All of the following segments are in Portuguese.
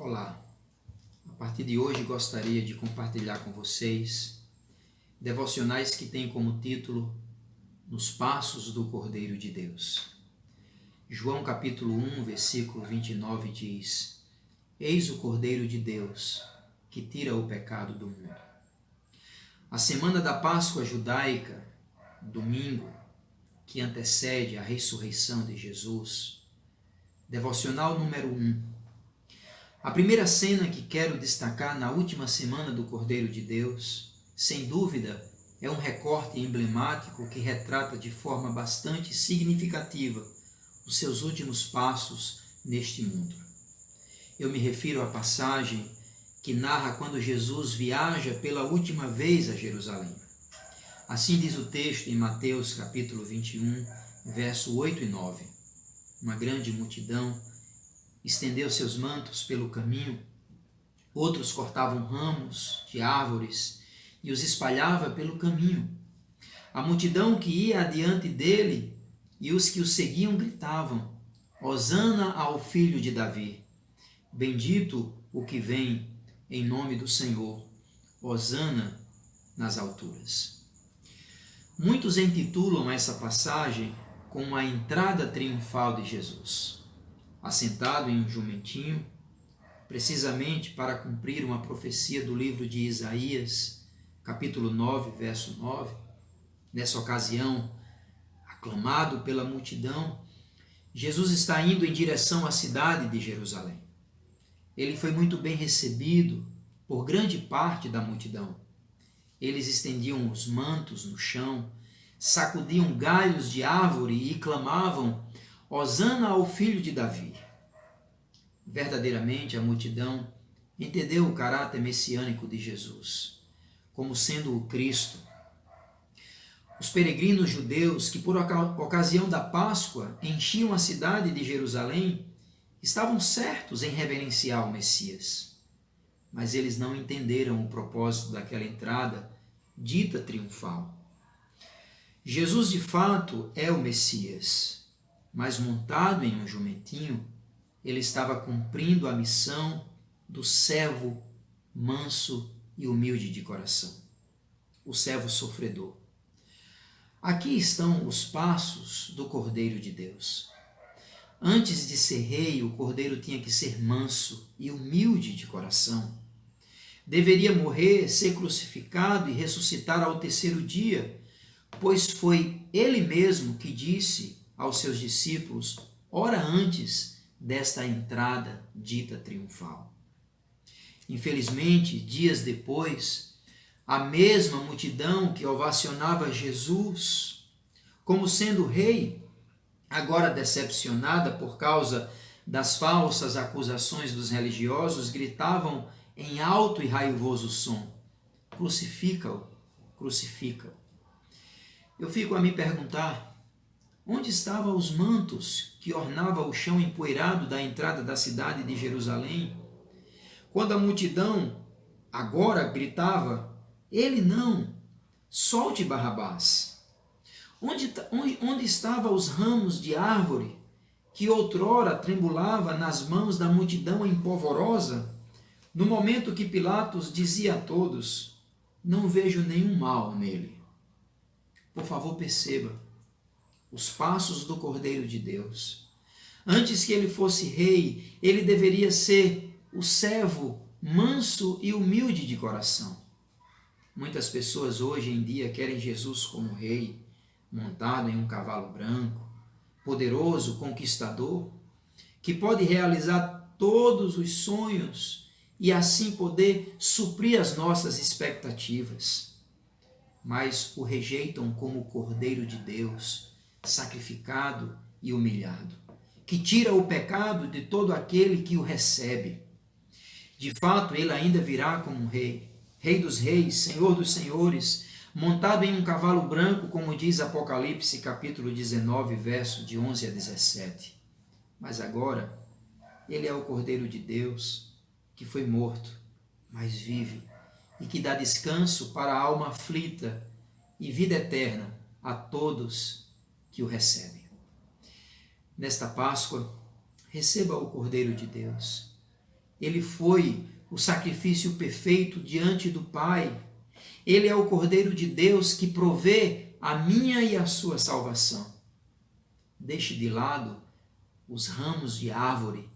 Olá, a partir de hoje gostaria de compartilhar com vocês devocionais que têm como título Nos Passos do Cordeiro de Deus. João capítulo 1, versículo 29 diz: Eis o Cordeiro de Deus, que tira o pecado do mundo. A semana da Páscoa judaica, domingo, que antecede a ressurreição de Jesus, devocional número 1. A primeira cena que quero destacar na última semana do Cordeiro de Deus, sem dúvida, é um recorte emblemático que retrata de forma bastante significativa os seus últimos passos neste mundo. Eu me refiro à passagem que narra quando Jesus viaja pela última vez a Jerusalém. Assim diz o texto em Mateus capítulo 21, verso 8 e 9. Uma grande multidão estendeu seus mantos pelo caminho, outros cortavam ramos de árvores e os espalhava pelo caminho. A multidão que ia adiante dele e os que o seguiam gritavam: Hosana ao filho de Davi! Bendito o que vem em nome do Senhor! Hosana nas alturas! Muitos intitulam essa passagem com a entrada triunfal de Jesus. Assentado em um jumentinho, precisamente para cumprir uma profecia do livro de Isaías, capítulo 9, verso 9. Nessa ocasião, aclamado pela multidão, Jesus está indo em direção à cidade de Jerusalém. Ele foi muito bem recebido por grande parte da multidão. Eles estendiam os mantos no chão, sacudiam galhos de árvore e clamavam: Hosana ao filho de Davi! Verdadeiramente a multidão entendeu o caráter messiânico de Jesus, como sendo o Cristo. Os peregrinos judeus que por ocasião da Páscoa enchiam a cidade de Jerusalém estavam certos em reverenciar o Messias, mas eles não entenderam o propósito daquela entrada dita triunfal. Jesus de fato é o Messias, mas montado em um jumentinho, ele estava cumprindo a missão do servo manso e humilde de coração, o servo sofredor. Aqui estão os passos do Cordeiro de Deus. Antes de ser rei, o Cordeiro tinha que ser manso e humilde de coração. Deveria morrer, ser crucificado e ressuscitar ao terceiro dia, pois foi ele mesmo que disse aos seus discípulos, hora antes desta entrada dita triunfal. Infelizmente, dias depois, a mesma multidão que ovacionava Jesus como sendo rei, agora decepcionada por causa das falsas acusações dos religiosos, gritavam em alto e raivoso som: crucifica-o, crucifica-o. Eu fico a me perguntar, onde estavam os mantos que ornavam o chão empoeirado da entrada da cidade de Jerusalém? Quando a multidão agora gritava: ele não, solte Barrabás. Onde estavam os ramos de árvore que outrora tremulava nas mãos da multidão empolvorosa, no momento que Pilatos dizia a todos: não vejo nenhum mal nele? Por favor, perceba os passos do Cordeiro de Deus. Antes que ele fosse rei, ele deveria ser o servo manso e humilde de coração. Muitas pessoas hoje em dia querem Jesus como rei, montado em um cavalo branco, poderoso, conquistador, que pode realizar todos os sonhos e assim poder suprir as nossas expectativas. Mas o rejeitam como o Cordeiro de Deus, sacrificado e humilhado, que tira o pecado de todo aquele que o recebe. De fato, ele ainda virá como um rei, Rei dos reis, Senhor dos senhores, montado em um cavalo branco, como diz Apocalipse capítulo 19, verso de 11 a 17. Mas agora, ele é o Cordeiro de Deus, que foi morto, mas vive, e que dá descanso para a alma aflita e vida eterna a todos que o recebem. Nesta Páscoa, receba o Cordeiro de Deus, Ele foi o sacrifício perfeito diante do Pai. Ele é o Cordeiro de Deus que provê a minha e a sua salvação. Deixe de lado os ramos de árvore.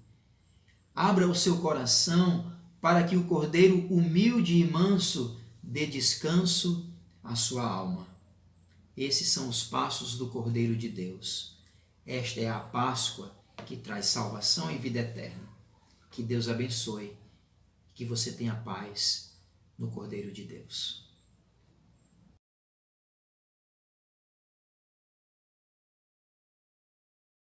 Abra o seu coração para que o Cordeiro humilde e manso dê descanso à sua alma. Esses são os passos do Cordeiro de Deus. Esta é a Páscoa que traz salvação e vida eterna. Que Deus abençoe, que você tenha paz no Cordeiro de Deus.